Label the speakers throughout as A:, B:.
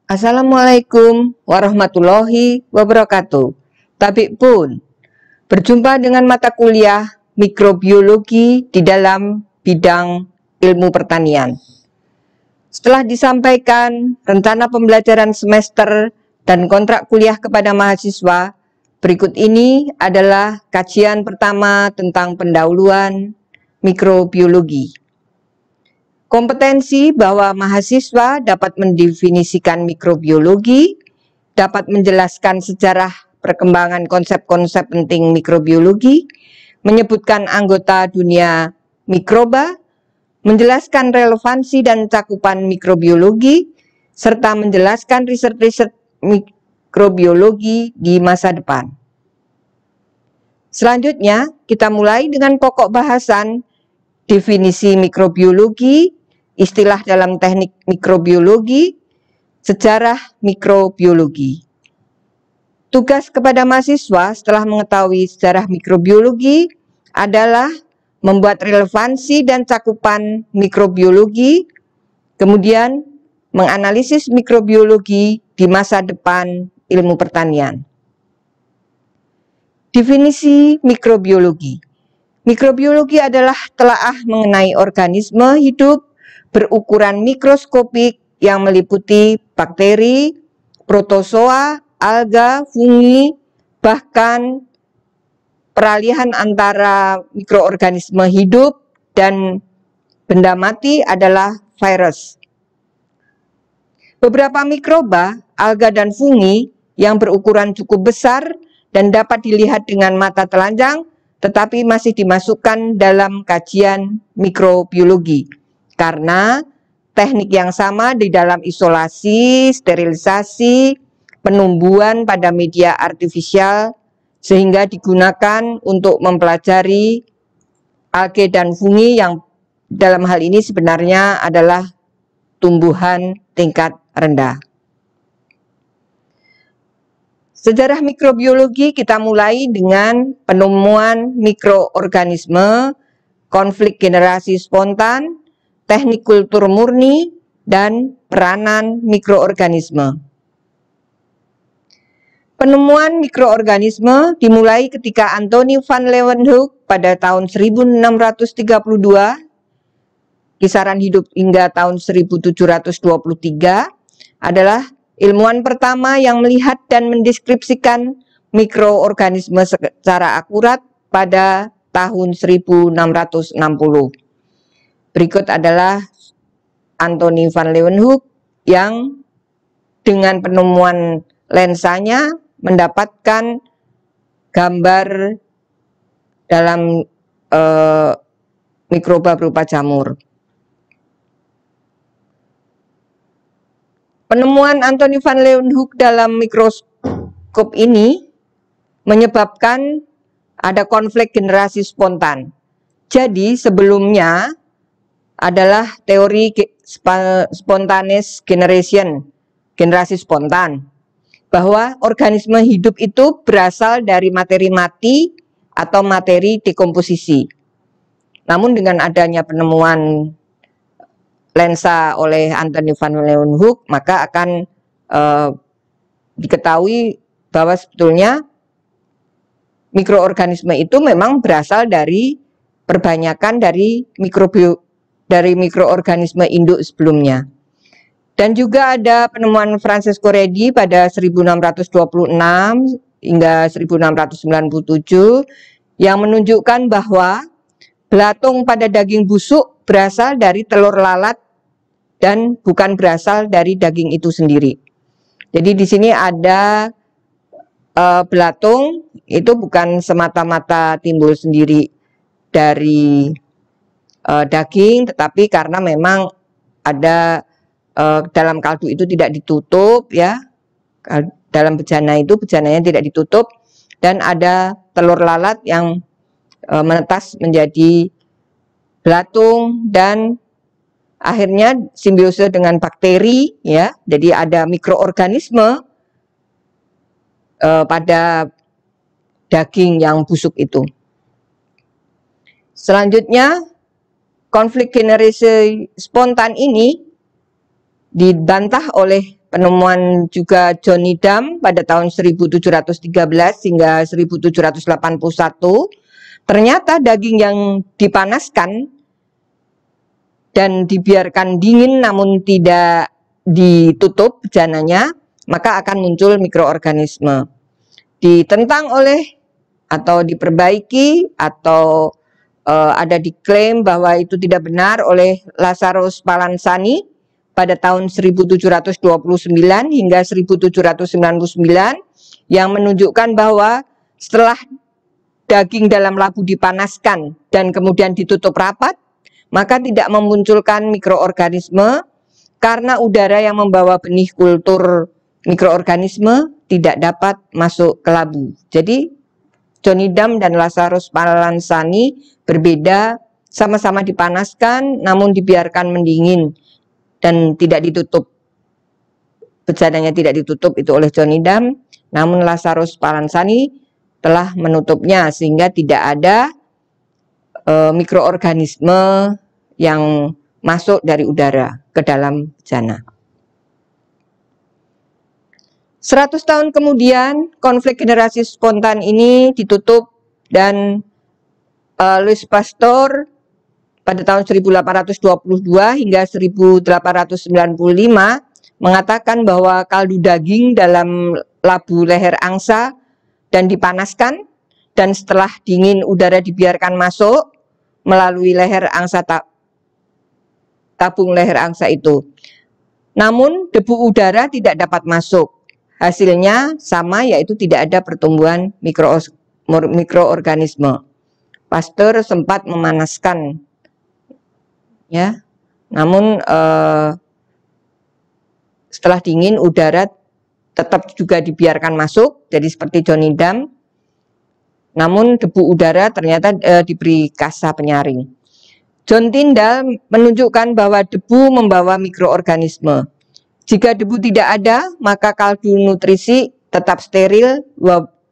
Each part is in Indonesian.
A: Assalamualaikum warahmatullahi wabarakatuh. Tabik pun, berjumpa dengan mata kuliah mikrobiologi di dalam bidang ilmu pertanian. Setelah disampaikan rencana pembelajaran semester dan kontrak kuliah kepada mahasiswa, berikut ini adalah kajian pertama tentang pendahuluan mikrobiologi. Kompetensi bahwa mahasiswa dapat mendefinisikan mikrobiologi, dapat menjelaskan sejarah perkembangan konsep-konsep penting mikrobiologi, menyebutkan anggota dunia mikroba, menjelaskan relevansi dan cakupan mikrobiologi, serta menjelaskan riset-riset mikrobiologi di masa depan. Selanjutnya, kita mulai dengan pokok bahasan, definisi mikrobiologi, istilah dalam teknik mikrobiologi, sejarah mikrobiologi. Tugas kepada mahasiswa setelah mengetahui sejarah mikrobiologi adalah membuat relevansi dan cakupan mikrobiologi, kemudian menganalisis mikrobiologi di masa depan ilmu pertanian. Definisi mikrobiologi. Mikrobiologi adalah telaah mengenai organisme hidup berukuran mikroskopik yang meliputi bakteri, protozoa, alga, fungi, bahkan peralihan antara mikroorganisme hidup dan benda mati adalah virus. Beberapa mikroba, alga dan fungi yang berukuran cukup besar dan dapat dilihat dengan mata telanjang tetapi masih dimasukkan dalam kajian mikrobiologi karena teknik yang sama di dalam isolasi, sterilisasi, penumbuhan pada media artifisial sehingga digunakan untuk mempelajari alga dan fungi yang dalam hal ini sebenarnya adalah tumbuhan tingkat rendah. Sejarah mikrobiologi kita mulai dengan penemuan mikroorganisme, konflik generasi spontan, teknik kultur murni, dan peranan mikroorganisme. Penemuan mikroorganisme dimulai ketika Anthony van Leeuwenhoek pada tahun 1632, kisaran hidup hingga tahun 1723, adalah ilmuwan pertama yang melihat dan mendeskripsikan mikroorganisme secara akurat pada tahun 1660. Berikut adalah Anthony van Leeuwenhoek yang dengan penemuan lensanya mendapatkan gambar dalam mikroba berupa jamur. Penemuan Anthony van Leeuwenhoek dalam mikroskop ini menyebabkan ada konflik generasi spontan. Jadi sebelumnya adalah teori spontaneous generation, generasi spontan, bahwa organisme hidup itu berasal dari materi mati atau materi dekomposisi. Namun dengan adanya penemuan lensa oleh Anthony van Leeuwenhoek, maka akan diketahui bahwa sebetulnya mikroorganisme itu memang berasal dari perbanyakan dari mikroorganisme induk sebelumnya. Dan juga ada penemuan Francesco Redi pada 1626 hingga 1697 yang menunjukkan bahwa belatung pada daging busuk berasal dari telur lalat dan bukan berasal dari daging itu sendiri. Jadi di sini ada belatung itu bukan semata-mata timbul sendiri dari daging, tetapi karena memang ada dalam kaldu itu tidak ditutup, ya, dalam bejana itu bejananya tidak ditutup, dan ada telur lalat yang menetas menjadi belatung dan akhirnya simbiose dengan bakteri, ya, jadi ada mikroorganisme pada daging yang busuk itu. Selanjutnya, konflik generasi spontan ini dibantah oleh penemuan juga John Needham pada tahun 1713 hingga 1781, ternyata daging yang dipanaskan dan dibiarkan dingin namun tidak ditutup bejananya, maka akan muncul mikroorganisme. Ditentang oleh atau diperbaiki atau ada diklaim bahwa itu tidak benar oleh Lazarus Spallanzani pada tahun 1729 hingga 1799, yang menunjukkan bahwa setelah daging dalam labu dipanaskan dan kemudian ditutup rapat, maka tidak memunculkan mikroorganisme karena udara yang membawa benih kultur mikroorganisme tidak dapat masuk ke labu. Jadi John Needham dan Lazarus Spallanzani berbeda, sama-sama dipanaskan namun dibiarkan mendingin dan tidak ditutup. Bejananya tidak ditutup itu oleh John Needham, namun Lazarus Spallanzani telah menutupnya sehingga tidak ada mikroorganisme yang masuk dari udara ke dalam bejana. 100 tahun kemudian, konflik generasi spontan ini ditutup dan Louis Pasteur pada tahun 1822 hingga 1895 mengatakan bahwa kaldu daging dalam labu leher angsa dan dipanaskan, dan setelah dingin udara dibiarkan masuk melalui leher angsa tabung leher angsa itu. Namun debu udara tidak dapat masuk. Hasilnya sama, yaitu tidak ada pertumbuhan mikroorganisme. Pasteur sempat memanaskan, ya. Namun setelah dingin udara tetap juga dibiarkan masuk, jadi seperti John Needham. Namun debu udara ternyata diberi kasa penyaring. John Tyndall menunjukkan bahwa debu membawa mikroorganisme. Jika debu tidak ada, maka kaldu nutrisi tetap steril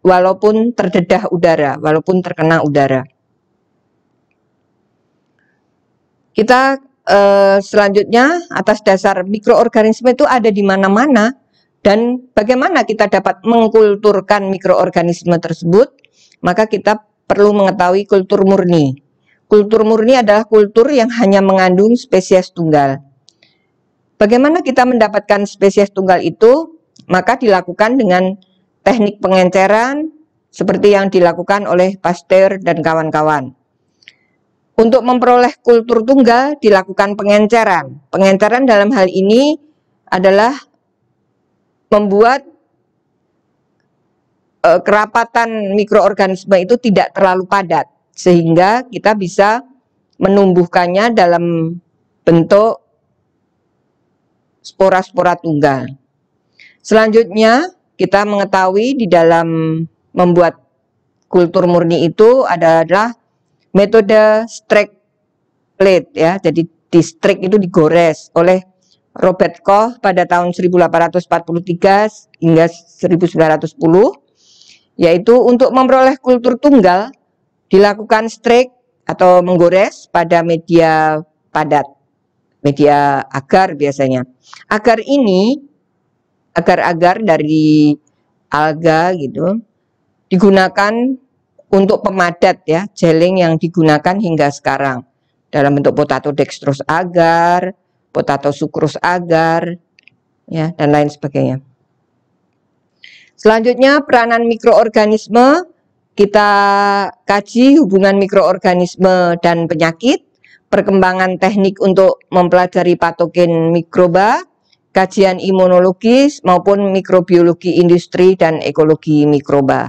A: walaupun terdedah udara, walaupun terkena udara. Kita selanjutnya, atas dasar mikroorganisme itu ada di mana-mana dan bagaimana kita dapat mengkulturkan mikroorganisme tersebut, maka kita perlu mengetahui kultur murni. Kultur murni adalah kultur yang hanya mengandung spesies tunggal. Bagaimana kita mendapatkan spesies tunggal itu? Maka dilakukan dengan teknik pengenceran seperti yang dilakukan oleh Pasteur dan kawan-kawan. Untuk memperoleh kultur tunggal dilakukan pengenceran. Pengenceran dalam hal ini adalah membuat kerapatan mikroorganisme itu tidak terlalu padat, sehingga kita bisa menumbuhkannya dalam bentuk spora-spora tunggal. Selanjutnya kita mengetahui di dalam membuat kultur murni itu adalah metode strike plate, ya. Jadi di strike itu digores oleh Robert Koch pada tahun 1843 hingga 1910, yaitu untuk memperoleh kultur tunggal dilakukan strike atau menggores pada media padat, media agar biasanya. Agar ini, agar-agar dari alga gitu, digunakan untuk pemadat, ya, geleng yang digunakan hingga sekarang dalam bentuk potato dextrose agar, potato sucrose agar, ya, dan lain sebagainya. Selanjutnya peranan mikroorganisme, kita kaji hubungan mikroorganisme dan penyakit, perkembangan teknik untuk mempelajari patogen mikroba, kajian imunologis maupun mikrobiologi industri dan ekologi mikroba.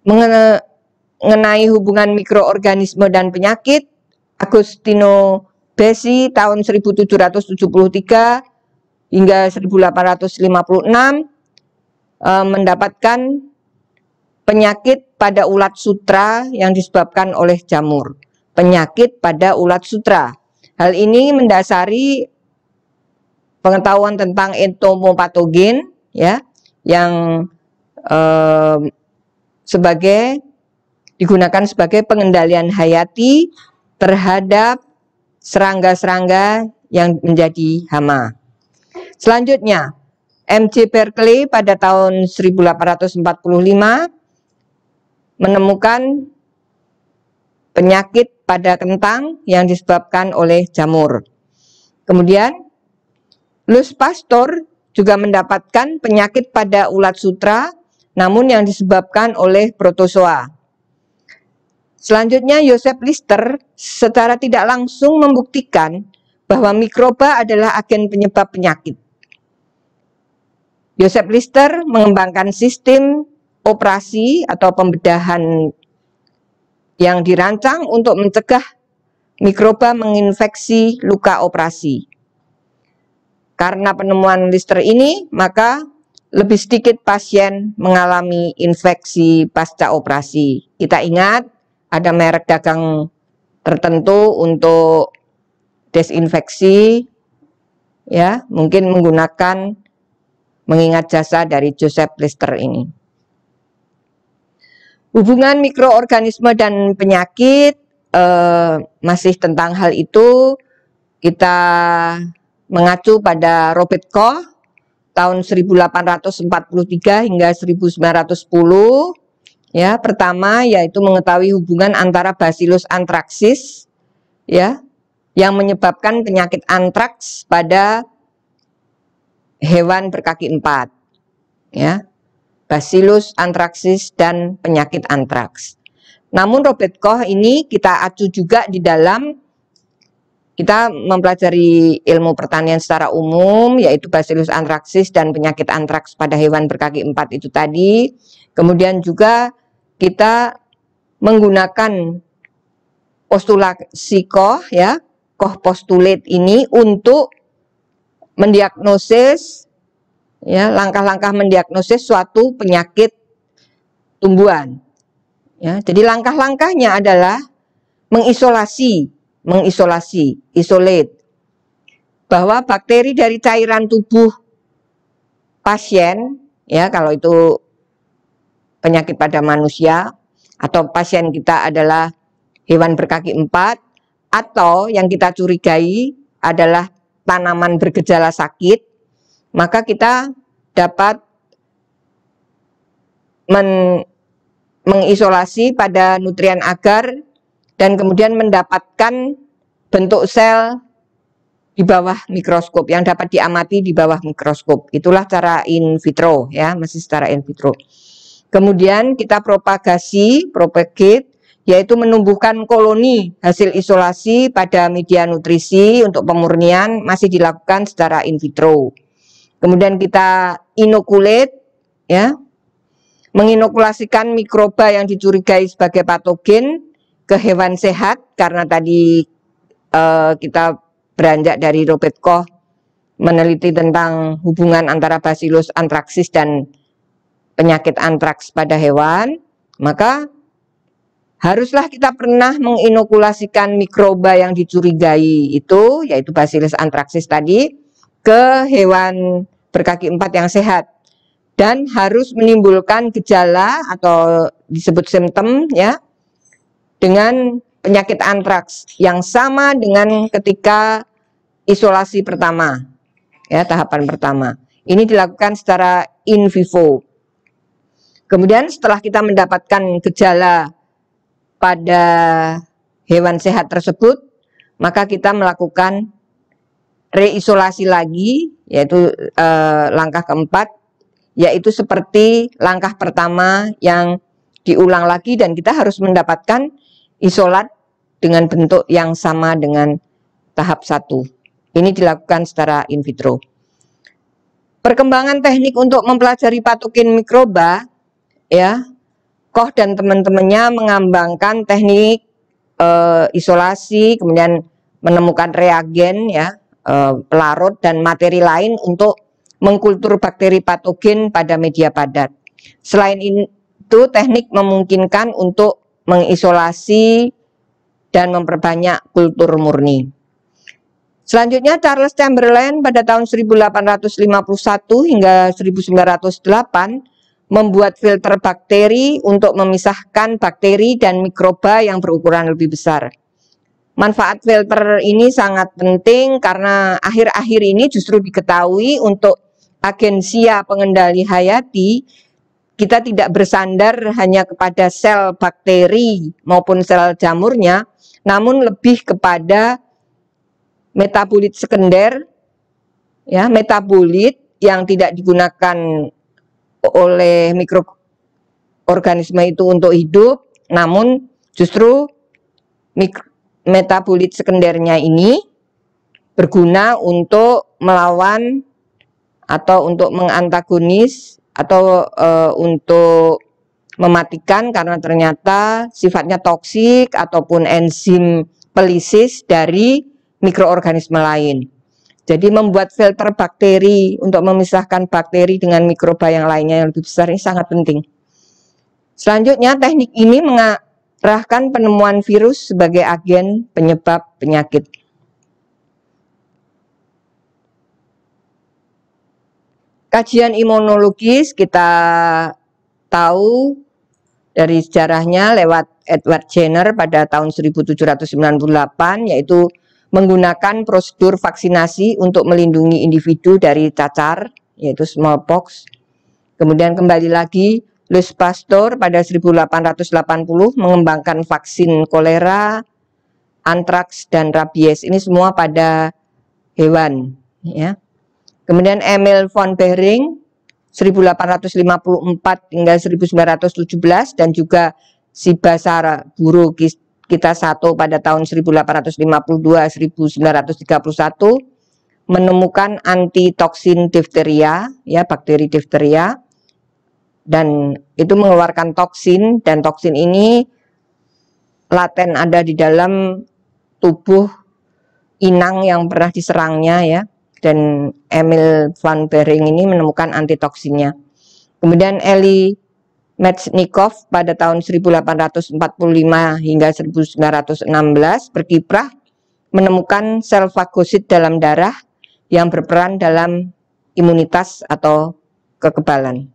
A: Mengenai hubungan mikroorganisme dan penyakit, Agostino Bessi tahun 1773 hingga 1856 mendapatkan penyakit pada ulat sutra yang disebabkan oleh jamur. Penyakit pada ulat sutra. Hal ini mendasari pengetahuan tentang entomopatogen, ya, yang digunakan sebagai pengendalian hayati terhadap serangga-serangga yang menjadi hama. Selanjutnya, M.J. Berkeley pada tahun 1845 menemukan penyakit pada kentang yang disebabkan oleh jamur. Kemudian, Louis Pasteur juga mendapatkan penyakit pada ulat sutra, namun yang disebabkan oleh protozoa. Selanjutnya, Joseph Lister secara tidak langsung membuktikan bahwa mikroba adalah agen penyebab penyakit. Joseph Lister mengembangkan sistem operasi atau pembedahan yang dirancang untuk mencegah mikroba menginfeksi luka operasi. Karena penemuan Lister ini, maka lebih sedikit pasien mengalami infeksi pasca operasi. Kita ingat ada merek dagang tertentu untuk desinfeksi, ya, mungkin menggunakan mengingat jasa dari Joseph Lister ini. Hubungan mikroorganisme dan penyakit masih tentang hal itu kita mengacu pada Robert Koch tahun 1843 hingga 1910. Ya, pertama yaitu mengetahui hubungan antara Bacillus anthracis, ya, yang menyebabkan penyakit antraks pada hewan berkaki 4, ya, Bacillus anthracis dan penyakit antraks. Namun Robert Koch ini kita acu juga di dalam kita mempelajari ilmu pertanian secara umum, yaitu Bacillus anthracis dan penyakit antraks pada hewan berkaki 4 itu tadi. Kemudian juga kita menggunakan postulasi Koch, ya, Koch postulate ini untuk mendiagnosis, ya, langkah-langkah mendiagnosis suatu penyakit tumbuhan. Ya, jadi langkah-langkahnya adalah isolate, bahwa bakteri dari cairan tubuh pasien, ya, kalau itu penyakit pada manusia, atau pasien kita adalah hewan berkaki 4, atau yang kita curigai adalah tanaman bergejala sakit, maka kita dapat mengisolasi pada nutrien agar dan kemudian mendapatkan bentuk sel di bawah mikroskop yang dapat diamati di bawah mikroskop. Itulah cara in vitro, ya, masih secara in vitro. Kemudian kita propagate, yaitu menumbuhkan koloni hasil isolasi pada media nutrisi untuk pemurnian, masih dilakukan secara in vitro. Kemudian kita inoculate, ya, menginokulasikan mikroba yang dicurigai sebagai patogen ke hewan sehat, karena tadi kita beranjak dari Robert Koch meneliti tentang hubungan antara Bacillus anthracis dan penyakit antraks pada hewan, maka haruslah kita pernah menginokulasikan mikroba yang dicurigai itu, yaitu Bacillus anthracis tadi, ke hewan berkaki 4 yang sehat. Dan harus menimbulkan gejala atau disebut simptom, ya, dengan penyakit antraks yang sama dengan ketika isolasi pertama, ya, tahapan pertama. Ini dilakukan secara in vivo. Kemudian setelah kita mendapatkan gejala pada hewan sehat tersebut, maka kita melakukan reisolasi lagi, yaitu langkah keempat, yaitu seperti langkah pertama yang diulang lagi, dan kita harus mendapatkan isolat dengan bentuk yang sama dengan tahap 1. Ini dilakukan secara in vitro. Perkembangan teknik untuk mempelajari patogen mikroba, ya, Koch dan teman-temannya mengembangkan teknik isolasi, kemudian menemukan reagen, ya, pelarut dan materi lain untuk mengkultur bakteri patogen pada media padat. Selain itu, teknik memungkinkan untuk mengisolasi dan memperbanyak kultur murni. Selanjutnya, Charles Chamberlain pada tahun 1851 hingga 1908 membuat filter bakteri untuk memisahkan bakteri dan mikroba yang berukuran lebih besar. Manfaat filter ini sangat penting karena akhir-akhir ini justru diketahui untuk agensia pengendali hayati kita tidak bersandar hanya kepada sel bakteri maupun sel jamurnya, namun lebih kepada metabolit sekunder, ya, metabolit yang tidak digunakan oleh mikroorganisme itu untuk hidup, namun justru metabolit sekundernya ini berguna untuk melawan atau untuk mengantagonis atau untuk mematikan karena ternyata sifatnya toksik ataupun enzim pelisis dari mikroorganisme lain. Jadi membuat filter bakteri untuk memisahkan bakteri dengan mikroba yang lainnya yang lebih besar ini sangat penting. Selanjutnya teknik ini mengarahkan penemuan virus sebagai agen penyebab penyakit. Kajian imunologis kita tahu dari sejarahnya lewat Edward Jenner pada tahun 1798, yaitu menggunakan prosedur vaksinasi untuk melindungi individu dari cacar, yaitu smallpox. Kemudian kembali lagi Louis Pasteur pada 1880 mengembangkan vaksin kolera, antraks, dan rabies. Ini semua pada hewan, ya. Kemudian Emil von Behring 1854 hingga 1917 dan juga Shibasara guru kita satu pada tahun 1852-1931 menemukan antitoksin difteria, ya, bakteri difteria, dan itu mengeluarkan toksin, dan toksin ini laten ada di dalam tubuh inang yang pernah diserangnya, ya. Dan Emil von Behring ini menemukan antitoksinnya. Kemudian Eli Metchnikoff pada tahun 1845 hingga 1916 berkiprah menemukan sel fagosit dalam darah yang berperan dalam imunitas atau kekebalan.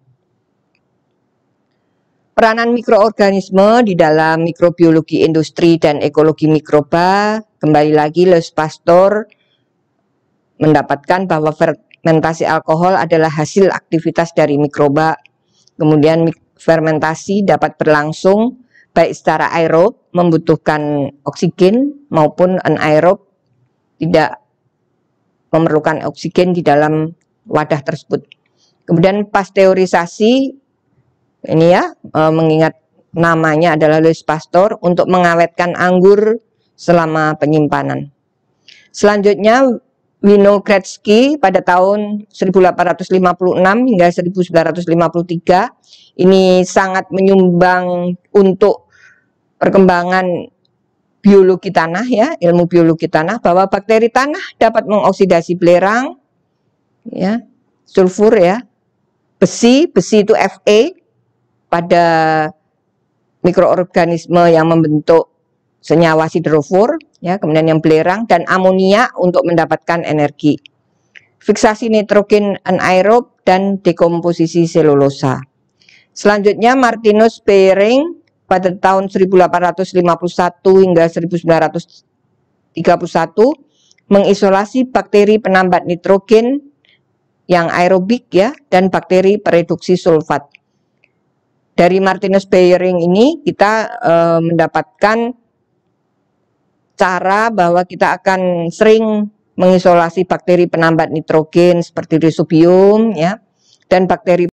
A: Peranan mikroorganisme di dalam mikrobiologi industri dan ekologi mikroba, kembali lagi Louis Pasteur mendapatkan bahwa fermentasi alkohol adalah hasil aktivitas dari mikroba. Kemudian fermentasi dapat berlangsung baik secara aerob, membutuhkan oksigen, maupun anaerob, tidak memerlukan oksigen di dalam wadah tersebut. Kemudian pasteurisasi, ini ya, mengingat namanya adalah Louis Pasteur, untuk mengawetkan anggur selama penyimpanan. Selanjutnya Winogradski pada tahun 1856 hingga 1953 ini sangat menyumbang untuk perkembangan biologi tanah, ya, ilmu biologi tanah, bahwa bakteri tanah dapat mengoksidasi belerang, ya, sulfur, ya, besi itu Fe pada mikroorganisme yang membentuk senyawa hidrofur, ya, kemudian yang belerang, dan amonia untuk mendapatkan energi. Fiksasi nitrogen anaerob dan dekomposisi selulosa. Selanjutnya Martinus Behring pada tahun 1851 hingga 1931 mengisolasi bakteri penambat nitrogen yang aerobik, ya, dan bakteri pereduksi sulfat. Dari Martinus Behring ini kita mendapatkan cara bahwa kita akan sering mengisolasi bakteri penambat nitrogen seperti rhizobium, ya, dan bakteri